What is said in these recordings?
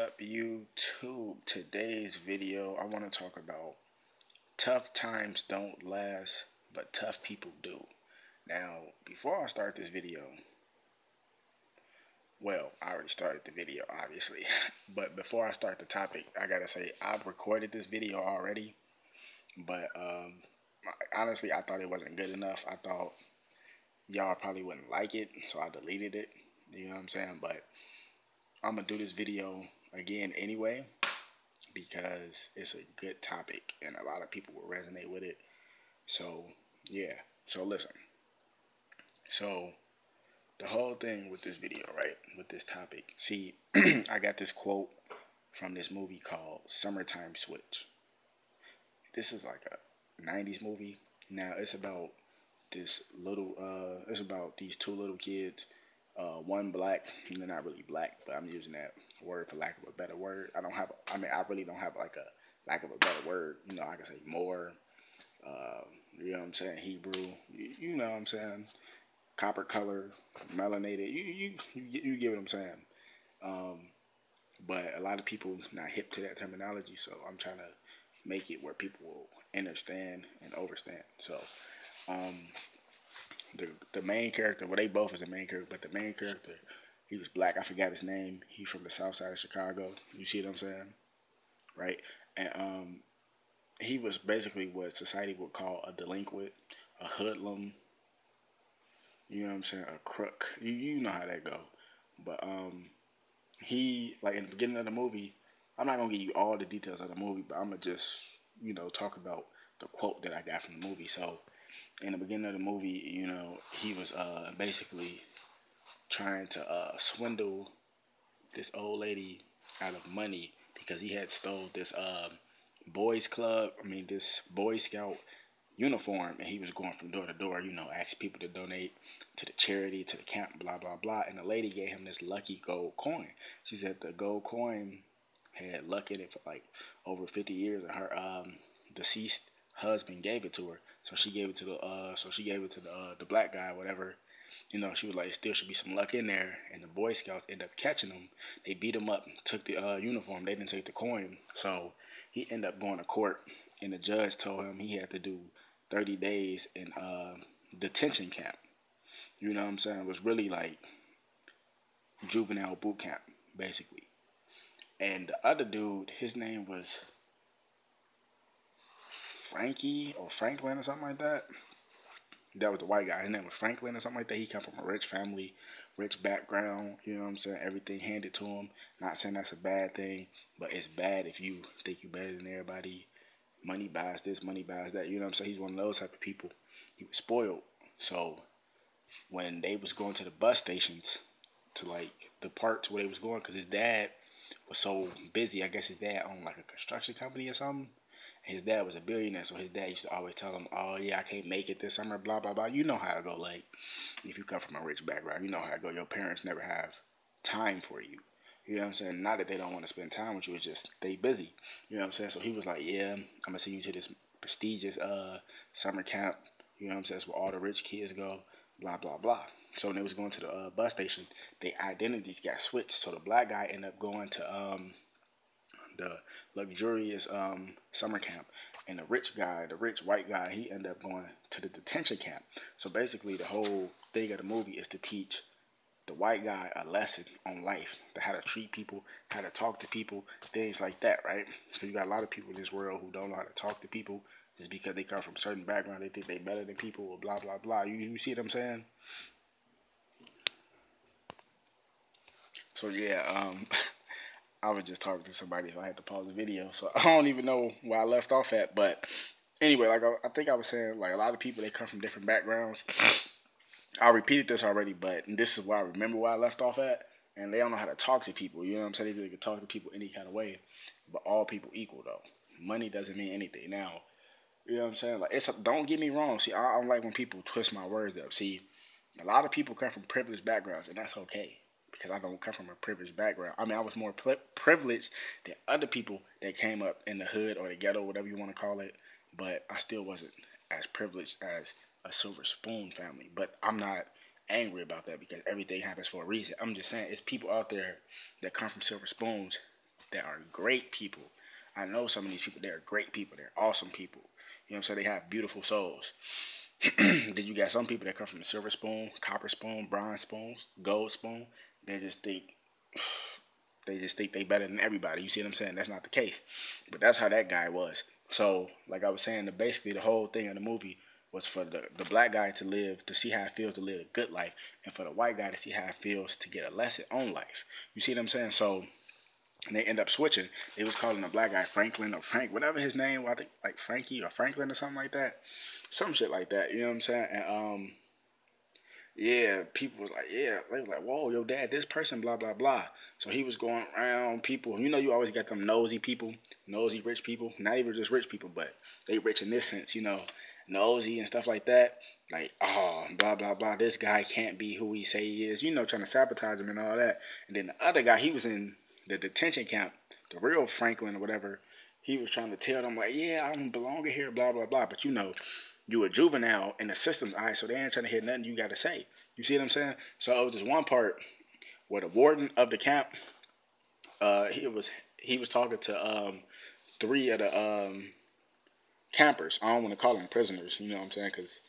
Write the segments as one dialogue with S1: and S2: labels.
S1: up, YouTube? Today's video, I want to talk about tough times don't last, but tough people do. Now, before I start this video, well, I already started the video, obviously, but before I start the topic, I gotta say, I've recorded this video already, but honestly, I thought it wasn't good enough. I thought y'all probably wouldn't like it, so I deleted it, you know what I'm saying? But I'm gonna do this video again anyway, because it's a good topic and a lot of people will resonate with it. So, yeah. So, listen. So, the whole thing with this video, right? With this topic. See, I got this quote from this movie called Summertime Switch. This is like a 90s movie. Now, it's about it's about these two little kids. One black, and they're not really black, but I'm using that word for lack of a better word. I really don't have like a lack of a better word. You know, I can say more, you know what I'm saying, Hebrew, you know what I'm saying, copper color, melanated, you get what I'm saying. Um, but a lot of people not hip to that terminology, so I'm trying to make it where people will understand and overstand. So, um, the main character, well, they both is the main character, but the main character, he was black. I forgot his name. He's from the south side of Chicago. You see what I'm saying? Right? And he was basically what society would call a delinquent, a hoodlum, you know what I'm saying, a crook. You know how that go. But he, like in the beginning of the movie, I'm not gonna give you all the details of the movie, but I'm gonna just, talk about the quote that I got from the movie. So in the beginning of the movie, he was basically trying to swindle this old lady out of money because he had stole this this Boy Scout uniform, and he was going from door to door, asking people to donate to the charity, to the camp, blah blah blah. And the lady gave him this lucky gold coin. She said the gold coin had luck in it for like over 50 years, and her deceased husband gave it to her. So she gave it to the black guy, whatever. She was like, still should be some luck in there. And the Boy Scouts ended up catching him. They beat him up, took the uniform. They didn't take the coin. So he ended up going to court. And the judge told him he had to do 30 days in detention camp. You know what I'm saying? It was really like juvenile boot camp, basically. And the other dude, his name was Frankie or Franklin or something like that. That was the white guy. His name was Franklin or something like that. He come from a rich family, rich background. You know what I'm saying? Everything handed to him. Not saying that's a bad thing, but it's bad if you think you're better than everybody. Money buys this, money buys that. You know what I'm saying? He's one of those type of people. He was spoiled. So when they was going to the bus stations, to like the parts where they was going, because his dad was so busy. I guess his dad owned like a construction company or something. His dad was a billionaire, so his dad used to always tell him, "Oh yeah, I can't make it this summer, blah blah blah." You know how it go. Like if you come from a rich background, you know how it go. Your parents never have time for you. You know what I'm saying? Not that they don't want to spend time with you, it's just they busy. You know what I'm saying? So he was like, "Yeah, I'm gonna send you to this prestigious summer camp. You know what I'm saying? It's where all the rich kids go, blah blah blah." So when they was going to the bus station, their identities got switched. So the black guy ended up going to the luxurious summer camp, and the rich white guy, he ended up going to the detention camp. So basically, the whole thing of the movie is to teach the white guy a lesson on life, to how to treat people, how to talk to people, things like that, right? Because you got a lot of people in this world who don't know how to talk to people just because they come from a certain background. They think they better than people, or blah blah blah. You see what I'm saying? So yeah, I was just talking to somebody, so I had to pause the video. So I don't even know where I left off at. But anyway, like I think I was saying, like a lot of people, they come from different backgrounds. I repeated this already, but this is where I remember where I left off at. And they don't know how to talk to people. You know what I'm saying? They can talk to people any kind of way. But all people equal, though. Money doesn't mean anything. Now, you know what I'm saying? Like, don't get me wrong. See, I don't like when people twist my words up. See, a lot of people come from privileged backgrounds, and that's okay, because I don't come from a privileged background. I mean, I was more privileged than other people that came up in the hood or the ghetto, whatever you want to call it, but I still wasn't as privileged as a silver spoon family. But I'm not angry about that, because everything happens for a reason. I'm just saying, it's people out there that come from silver spoons that are great people. I know some of these people, they're great people. They're awesome people. You know what I'm saying? They have beautiful souls. Then you got some people that come from a silver spoon, copper spoon, bronze spoons, gold spoon. They just think they better than everybody. You see what I'm saying? That's not the case. But that's how that guy was. So, like I was saying, basically the whole thing of the movie was for the black guy to live, to see how it feels to live a good life, and for the white guy to see how it feels to get a lesson on life. You see what I'm saying? So they end up switching. They was calling the black guy Franklin or Frank, whatever his name was. I think like Frankie or Franklin or something like that. Some shit like that. You know what I'm saying? And yeah, people was like, yeah, they was like, whoa, yo, dad, this person, blah, blah, blah. So he was going around people. You know, you always got them nosy people, nosy rich people. Not even just rich people, but they rich in this sense, you know, nosy and stuff like that. Like, oh, blah, blah, blah. This guy can't be who he say he is, you know, trying to sabotage him and all that. And then the other guy, he was in the detention camp, the real Franklin or whatever. He was trying to tell them, like, yeah, I'm belonging here, blah, blah, blah. But, you know, you a juvenile in the system's eyes, so they ain't trying to hear nothing you got to say. You see what I'm saying? So there's one part where the warden of the camp, he was talking to three of the campers. I don't want to call them prisoners. You know what I'm saying? Because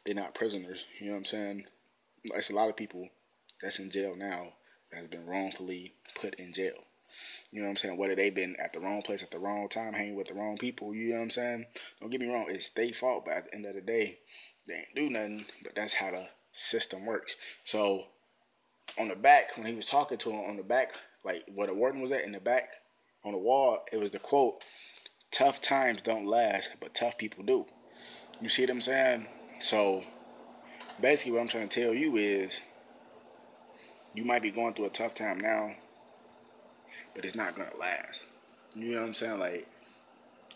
S1: they're not prisoners. You know what I'm saying? It's a lot of people that's in jail now that's been wrongfully put in jail. You know what I'm saying? Whether they've been at the wrong place at the wrong time, hanging with the wrong people, you know what I'm saying? Don't get me wrong, it's their fault, but at the end of the day, they ain't do nothing, but that's how the system works. So, on the back, when he was talking to him, on the back, like where the warden was at, in the back, on the wall, it was the quote, tough times don't last, but tough people do. You see what I'm saying? So, basically what I'm trying to tell you is, you might be going through a tough time now, but it's not gonna last. You know what I'm saying? Like,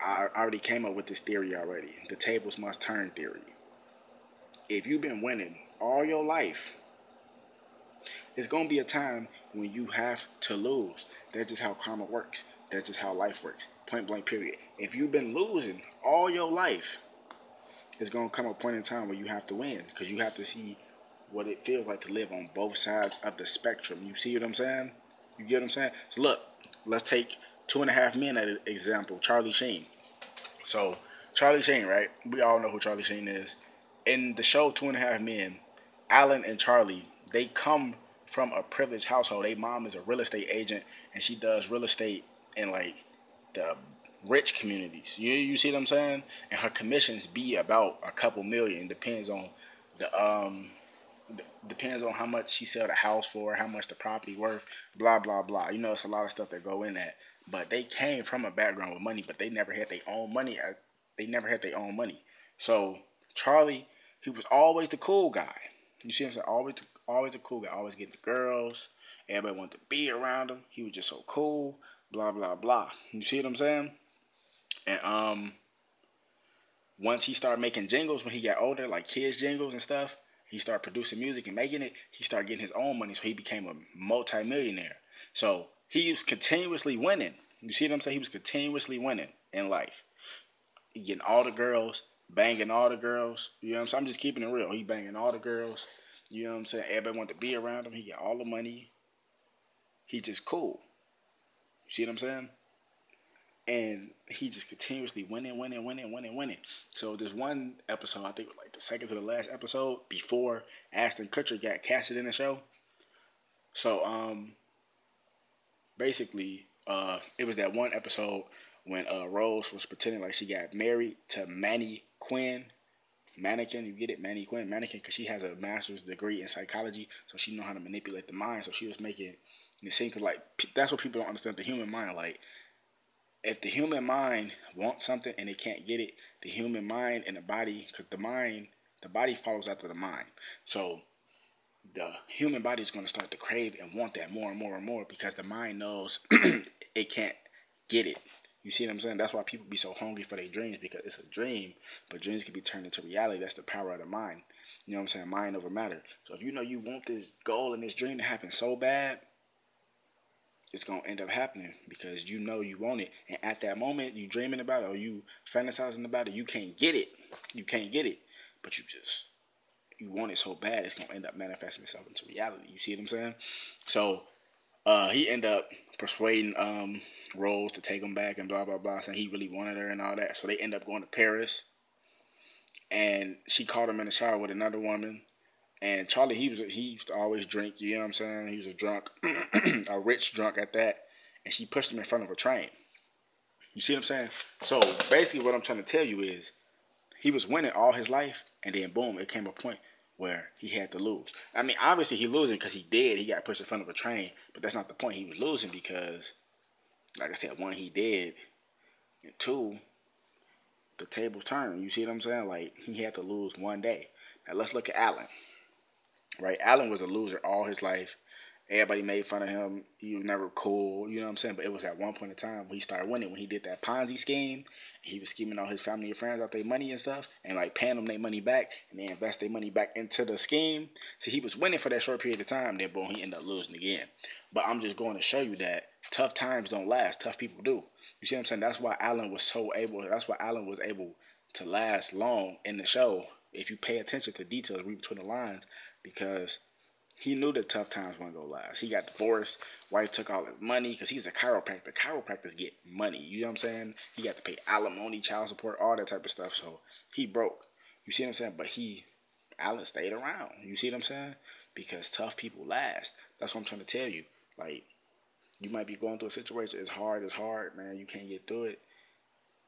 S1: I already came up with this theory already. The tables must turn theory. If you've been winning all your life, it's gonna be a time when you have to lose. That's just how karma works. That's just how life works. Point blank period. If you've been losing all your life, it's gonna come a point in time where you have to win. Because you have to see what it feels like to live on both sides of the spectrum. You see what I'm saying? You get what I'm saying? So look, let's take 2.5 Men as an example. Charlie Sheen. So Charlie Sheen, right? We all know who Charlie Sheen is. In the show 2.5 Men, Alan and Charlie, they come from a privileged household. Their mom is a real estate agent, and she does real estate in like the rich communities. You see what I'm saying? And her commissions be about a couple million. The depends on how much she sell the house for, how much the property worth, blah blah blah. You know, it's a lot of stuff that go in that. But they came from a background with money, but they never had their own money. They never had their own money. So Charlie, he was always the cool guy. You see what I'm saying? Always the cool guy. Always getting the girls. Everybody wanted to be around him. He was just so cool. Blah blah blah. You see what I'm saying? And once he started making jingles when he got older, like kids jingles and stuff, he started producing music and making it. He started getting his own money, so he became a multi-millionaire. So he was continuously winning. You see what I'm saying? He was continuously winning in life. He getting all the girls, banging all the girls. You know what I'm saying? I'm just keeping it real. He banging all the girls. You know what I'm saying? Everybody wanted to be around him. He got all the money. He just cool. You see what I'm saying? And he just continuously winning. So there's one episode, I think like the second to the last episode, before Ashton Kutcher got casted in the show. So basically it was that one episode when Rose was pretending like she got married to Manny Quinn. Mannequin, you get it? Manny Quinn, mannequin, because she has a master's degree in psychology, so she know how to manipulate the mind. So she was making it seem like that's what people don't understand, the human mind. Like, if the human mind wants something and it can't get it, the human mind and the body, because the body follows after the mind. So the human body is going to start to crave and want that more and more and more because the mind knows it can't get it. You see what I'm saying? That's why people be so hungry for their dreams, because it's a dream, but dreams can be turned into reality. That's the power of the mind. You know what I'm saying? Mind over matter. So if you know you want this goal and this dream to happen so bad, it's going to end up happening because you know you want it. And at that moment, you dreaming about it or you fantasizing about it, you can't get it. You can't get it. But you want it so bad, it's going to end up manifesting itself into reality. You see what I'm saying? So he ended up persuading Rose to take him back and blah blah blah, saying he really wanted her and all that. So they end up going to Paris, and she caught him in the shower with another woman. And Charlie, he used to always drink. You know what I'm saying? He was a drunk, a rich drunk at that. And she pushed him in front of a train. You see what I'm saying? So basically, what I'm trying to tell you is he was winning all his life, and then boom, it came a point where he had to lose. I mean, obviously he losing because he did. He got pushed in front of a train, but that's not the point. He was losing because, like I said, one, he did, and two, the tables turned. You see what I'm saying? Like, he had to lose one day. Now let's look at Allen. Right? Allen was a loser all his life. Everybody made fun of him. He was never cool, you know what I'm saying? But it was at one point in time when he started winning, when he did that Ponzi scheme. He was scheming all his family and friends out their money and stuff, and like paying them their money back, and they invest their money back into the scheme. So he was winning for that short period of time. Then boom, he ended up losing again. But I'm just going to show you that tough times don't last. Tough people do. You see what I'm saying? That's why Allen was so able. That's why Allen was able to last long in the show. If you pay attention to details, read between the lines, because he knew that tough times weren't gonna last. He got divorced. Wife took all his money because he was a chiropractor. Chiropractors get money. You know what I'm saying? He got to pay alimony, child support, all that type of stuff. So he broke. You see what I'm saying? But Allen stayed around. You see what I'm saying? Because tough people last. That's what I'm trying to tell you. Like, you might be going through a situation. It's hard, man. You can't get through it.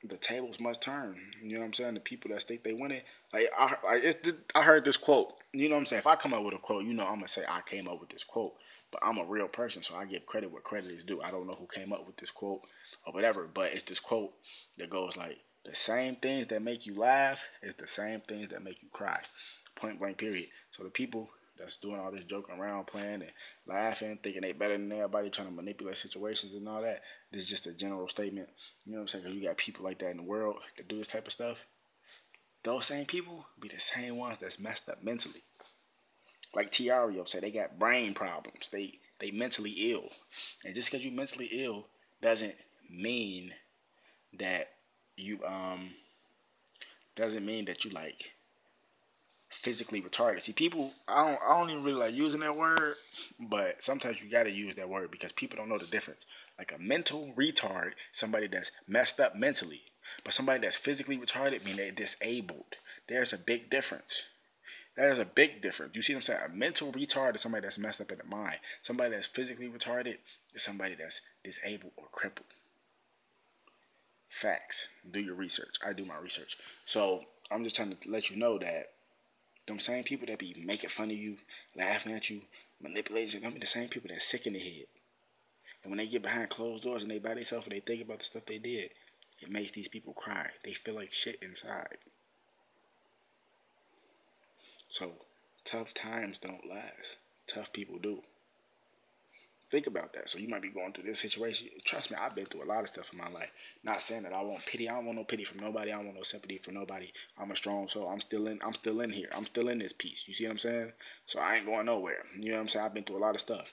S1: The tables must turn. You know what I'm saying? The people that think they win it. I heard this quote. You know what I'm saying? If I come up with a quote, you know I'm gonna say I came up with this quote. But I'm a real person, so I give credit where credit is due. I don't know who came up with this quote or whatever, but it's this quote that goes like, "The same things that make you laugh is the same things that make you cry." Point blank. Period. So the people that's doing all this joking around, playing and laughing, thinking they better than everybody, trying to manipulate situations and all that. This is just a general statement. You know what I'm saying? 'Cause you got people like that in the world that do this type of stuff. Those same people be the same ones that's messed up mentally. Like Tiario said, they got brain problems. They mentally ill. And just because you mentally ill doesn't mean that you like physically retarded. See, people, I don't even really like using that word, but sometimes you gotta use that word because people don't know the difference. Like a mental retard, somebody that's messed up mentally, but somebody that's physically retarded mean they're disabled. There's a big difference. There's a big difference. You see what I'm saying? A mental retard is somebody that's messed up in the mind. Somebody that's physically retarded is somebody that's disabled or crippled. Facts. Do your research. I do my research. So I'm just trying to let you know that them same people that be making fun of you, laughing at you, manipulating you, them be the same people that's sick in the head. And when they get behind closed doors and they by themselves and they think about the stuff they did, it makes these people cry. They feel like shit inside. So tough times don't last. Tough people do. Think about that. So you might be going through this situation. Trust me, I've been through a lot of stuff in my life. Not saying that I want pity. I don't want no pity from nobody. I don't want no sympathy from nobody. I'm a strong soul. I'm still in here. I'm still in this piece. You see what I'm saying? So I ain't going nowhere. You know what I'm saying? I've been through a lot of stuff.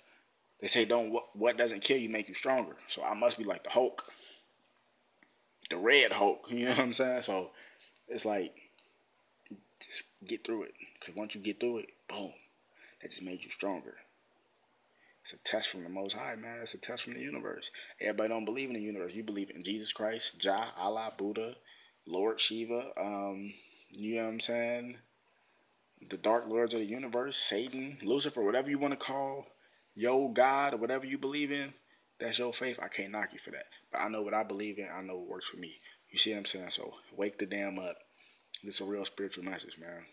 S1: They say don't what doesn't kill you make you stronger. So I must be like the Hulk. The Red Hulk. You know what I'm saying? So it's like, just get through it. Because once you get through it, boom, that just made you stronger. It's a test from the Most High, man. It's a test from the universe. Everybody don't believe in the universe. You believe in Jesus Christ, Jah, Allah, Buddha, Lord Shiva. You know what I'm saying? The Dark Lords of the universe, Satan, Lucifer, whatever you want to call your God or whatever you believe in. That's your faith. I can't knock you for that. But I know what I believe in. I know what works for me. You see what I'm saying? So wake the damn up. This is a real spiritual message, man.